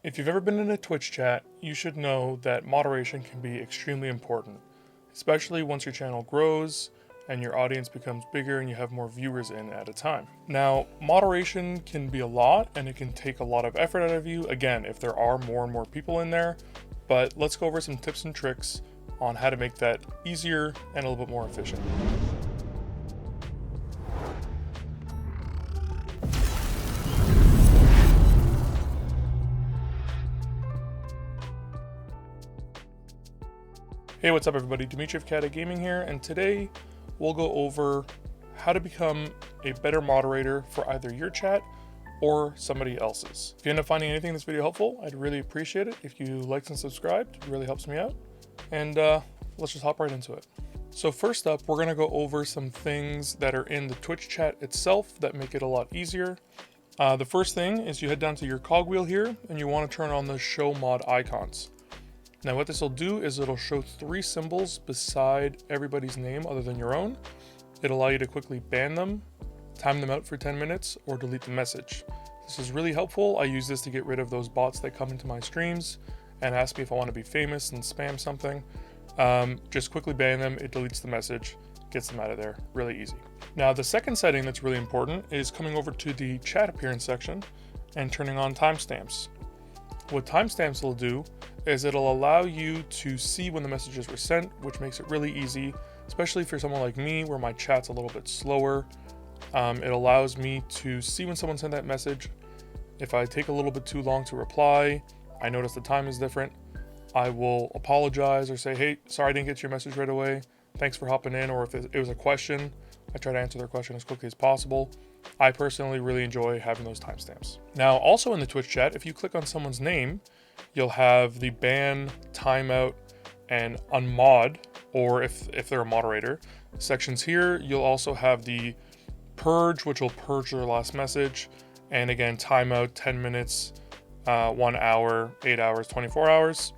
If you've ever been in a Twitch chat, you should know that moderation can be extremely important, especially once your channel grows and your audience becomes bigger and you have more viewers in at a time. Now, moderation can be a lot and it can take a lot of effort out of you, again, if there are more and more people in there, but let's go over some tips and tricks on how to make that easier and a little bit more efficient. Hey, what's up everybody? Dimitri of Caddac Gaming here, and today we'll go over how to become a better moderator for either your chat or somebody else's. If you end up finding anything in this video helpful, I'd really appreciate it if you liked and subscribed. It really helps me out. And let's just hop right into it. So first up, we're gonna go over some things that are in the Twitch chat itself that make it a lot easier. The first thing is you head down to your cogwheel here and you wanna turn on the show mod icons. Now what this will do is it'll show 3 symbols beside everybody's name other than your own. It'll allow you to quickly ban them, time them out for 10 minutes, or delete the message. This is really helpful. I use this to get rid of those bots that come into my streams and ask me if I want to be famous and spam something. Just quickly ban them, it deletes the message, gets them out of there, really easy. Now the second setting that's really important is coming over to the chat appearance section and turning on timestamps. What timestamps will do is it'll allow you to see when the messages were sent, which makes it really easy, especially for someone like me where my chat's a little bit slower. It allows me to see when someone sent that message. If I take a little bit too long to reply, I notice the time is different, I will apologize or say, hey, sorry I didn't get your message right away, thanks for hopping in. Or if it was a question, I try to answer their question as quickly as possible. I personally really enjoy having those timestamps. Now, also in the Twitch chat, if you click on someone's name, you'll have the ban, timeout, and unmod, or if they're a moderator, sections here. You'll also have the purge, which will purge their last message, and again, timeout, 10 minutes, 1 hour, 8 hours, 24 hours.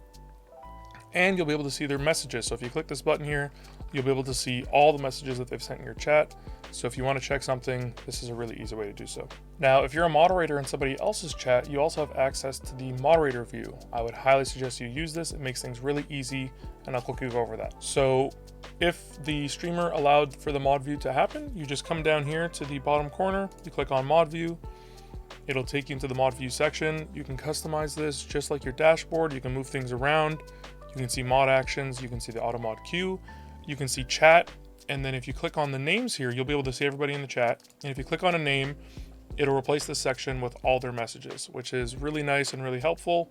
And you'll be able to see their messages. So if you click this button here, you'll be able to see all the messages that they've sent in your chat. So if you want to check something, this is a really easy way to do so. Now, if you're a moderator in somebody else's chat, you also have access to the moderator view. I would highly suggest you use this. It makes things really easy, and I'll quickly go over that. So if the streamer allowed for the mod view to happen, you just come down here to the bottom corner, you click on mod view. It'll take you into the mod view section. You can customize this just like your dashboard. You can move things around. You can see mod actions. You can see the auto mod queue. You can see chat. And then if you click on the names here, you'll be able to see everybody in the chat. And if you click on a name, it'll replace this section with all their messages, which is really nice and really helpful.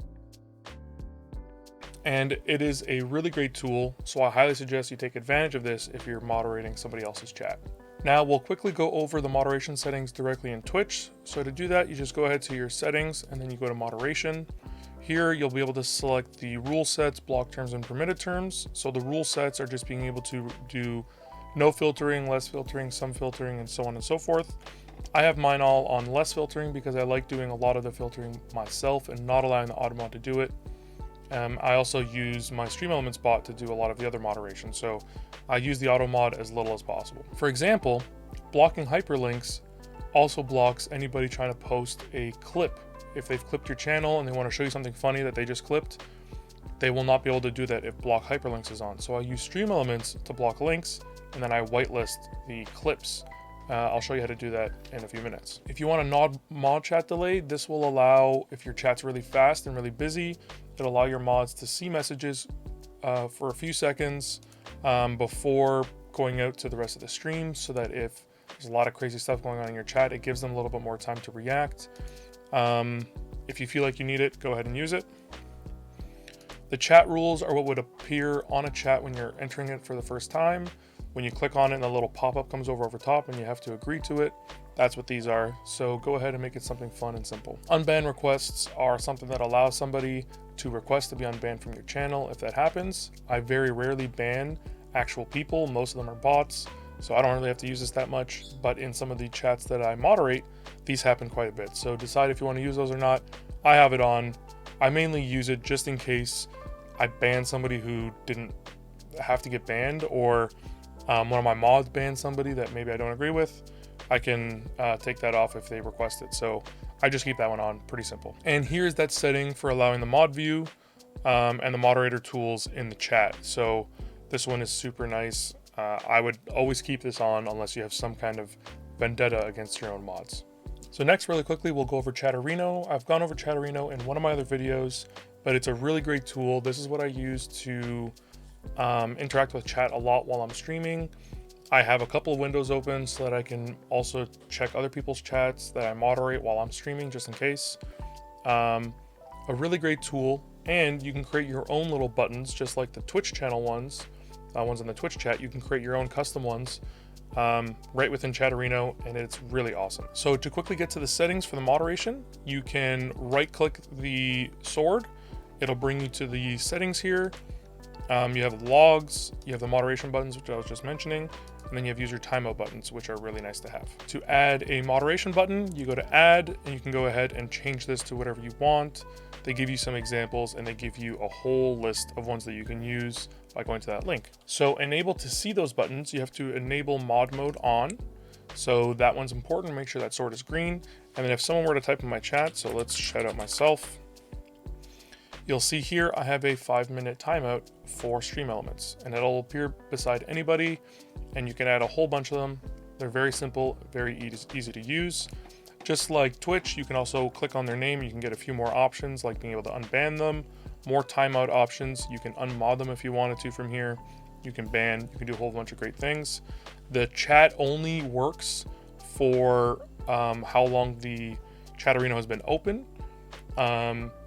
And it is a really great tool. So I highly suggest you take advantage of this if you're moderating somebody else's chat. Now we'll quickly go over the moderation settings directly in Twitch. So to do that, you just go ahead to your settings and then you go to moderation. Here, you'll be able to select the rule sets, block terms, and permitted terms. So the rule sets are just being able to do no filtering, less filtering, some filtering, and so on and so forth. I have mine all on less filtering because I like doing a lot of the filtering myself and not allowing the automod to do it. I also use my Stream Elements bot to do a lot of the other moderation, so I use the auto mod as little as possible. For example, blocking hyperlinks also blocks anybody trying to post a clip. If they've clipped your channel and they want to show you something funny that they just clipped, they will not be able to do that if block hyperlinks is on. So I use Stream Elements to block links, and then I whitelist the clips. I'll show you how to do that in a few minutes. If you want a mod chat delay, this will allow, if your chat's really fast and really busy, it'll allow your mods to see messages for a few seconds before going out to the rest of the stream, so that if there's a lot of crazy stuff going on in your chat, it gives them a little bit more time to react. If you feel like you need it, go ahead and use it. The chat rules are what would appear on a chat when you're entering it for the first time. When you click on it and a little pop-up comes over top and you have to agree to it, that's what these are. So go ahead and make it something fun and simple. Unban requests are something that allows somebody to request to be unbanned from your channel. If that happens, I very rarely ban actual people. Most of them are bots, so I don't really have to use this that much. But in some of the chats that I moderate, these happen quite a bit. So decide if you want to use those or not. I have it on. I mainly use it just in case I ban somebody who didn't have to get banned, or one of my mods banned somebody that maybe I don't agree with. I can take that off if they request it. So I just keep that one on, pretty simple. And here's that setting for allowing the mod view and the moderator tools in the chat. So this one is super nice. I would always keep this on unless you have some kind of vendetta against your own mods. So next, really quickly, we'll go over Chaturino. I've gone over Chaturino in one of my other videos, but it's a really great tool. This is what I use to interact with chat a lot while I'm streaming. I have a couple of windows open so that I can also check other people's chats that I moderate while I'm streaming, just in case. A really great tool, and you can create your own little buttons, just like the Twitch channel ones in the Twitch chat. You can create your own custom ones right within Chaturino, and it's really awesome. So to quickly get to the settings for the moderation, you can right-click the sword. It'll bring you to the settings here. You have logs, you have the moderation buttons, which I was just mentioning, and then you have user timeout buttons, which are really nice to have. To add a moderation button, you go to add, and you can go ahead and change this to whatever you want. They give you some examples, and they give you a whole list of ones that you can use by going to that link. So enable to see those buttons, you have to enable mod mode on. So that one's important, make sure that sword is green. And then if someone were to type in my chat, so let's shout out myself, you'll see here I have a 5-minute timeout for stream elements, and it'll appear beside anybody, and you can add a whole bunch of them. They're very simple, very easy to use. Just like Twitch, you can also click on their name. You can get a few more options, like being able to unban them, more timeout options. You can unmod them if you wanted to from here. You can ban, you can do a whole bunch of great things. The chat only works for how long the Chaturino has been open.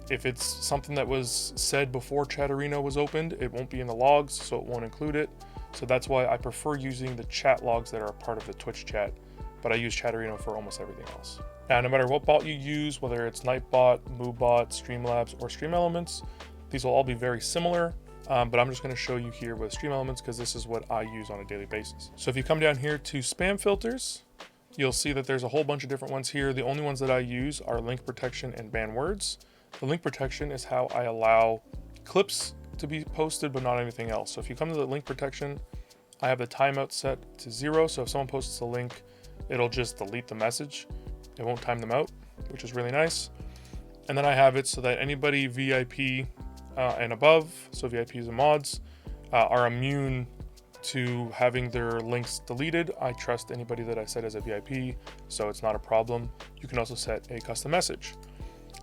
If it's something that was said before Chaturino was opened, it won't be in the logs, so it won't include it. So that's why I prefer using the chat logs that are a part of the Twitch chat, but I use Chaturino for almost everything else. Now, no matter what bot you use, whether it's Nightbot, MooBot, Streamlabs, or Stream Elements, these will all be very similar, but I'm just going to show you here with Stream Elements because this is what I use on a daily basis. So if you come down here to spam filters, you'll see that there's a whole bunch of different ones here. The only ones that I use are link protection and ban words. The link protection is how I allow clips to be posted, but not anything else. So if you come to the link protection, I have the timeout set to 0. So if someone posts a link, it'll just delete the message. It won't time them out, which is really nice. And then I have it so that anybody VIP and above, so VIPs and mods, are immune to having their links deleted. I trust anybody that I set as a VIP, so it's not a problem. You can also set a custom message.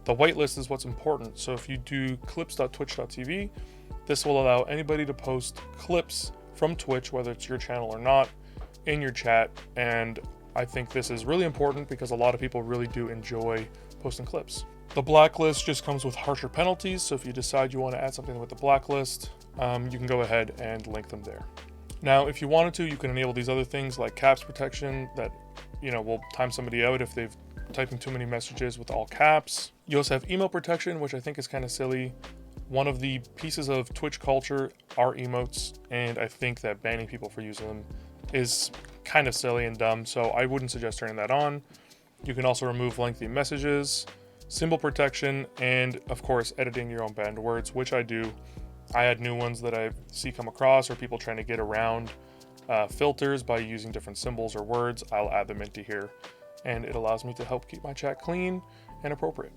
The whitelist is what's important. So if you do clips.twitch.tv, this will allow anybody to post clips from Twitch, whether it's your channel or not, in your chat. And I think this is really important because a lot of people really do enjoy posting clips. The blacklist just comes with harsher penalties. So if you decide you want to add something with the blacklist, you can go ahead and link them there. Now, if you wanted to, you can enable these other things like caps protection that, will time somebody out if they've typing too many messages with all caps. You also have email protection, which I think is kind of silly. One of the pieces of Twitch culture are emotes, and I think that banning people for using them is kind of silly and dumb, so I wouldn't suggest turning that on. You can also remove lengthy messages, symbol protection, and of course editing your own banned words, which I do. I add new ones that I see come across, or people trying to get around filters by using different symbols or words. I'll add them into here, and it allows me to help keep my chat clean and appropriate.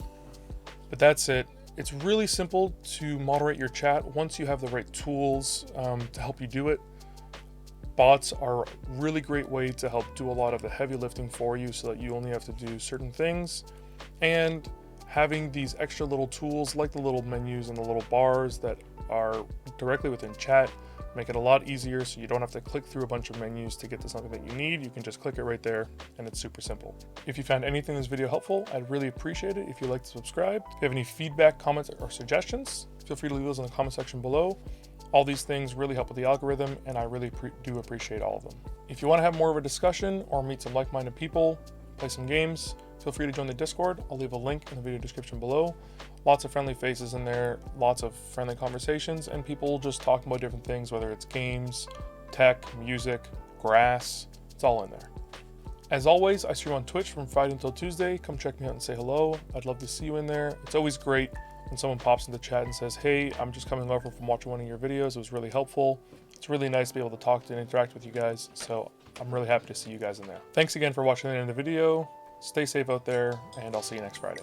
But that's it. It's really simple to moderate your chat once you have the right tools to help you do it. Bots are a really great way to help do a lot of the heavy lifting for you so that you only have to do certain things. And having these extra little tools like the little menus and the little bars that are directly within chat make it a lot easier, so you don't have to click through a bunch of menus to get to something that you need. You can just click it right there, and it's super simple. If you found anything in this video helpful, I'd really appreciate it if you'd like to subscribe. If you have any feedback, comments, or suggestions, feel free to leave those in the comment section below. All these things really help with the algorithm, and I really do appreciate all of them. If you want to have more of a discussion or meet some like-minded people, play some games, feel free to join the Discord. I'll leave a link in the video description below. Lots of friendly faces in there, lots of friendly conversations, and people just talking about different things, whether it's games, tech, music, grass, it's all in there. As always, I stream on Twitch from Friday until Tuesday. Come check me out and say hello. I'd love to see you in there. It's always great when someone pops in the chat and says, hey, I'm just coming over from watching one of your videos. It was really helpful. It's really nice to be able to talk and interact with you guys. So I'm really happy to see you guys in there. Thanks again for watching the end of the video. Stay safe out there, and I'll see you next Friday.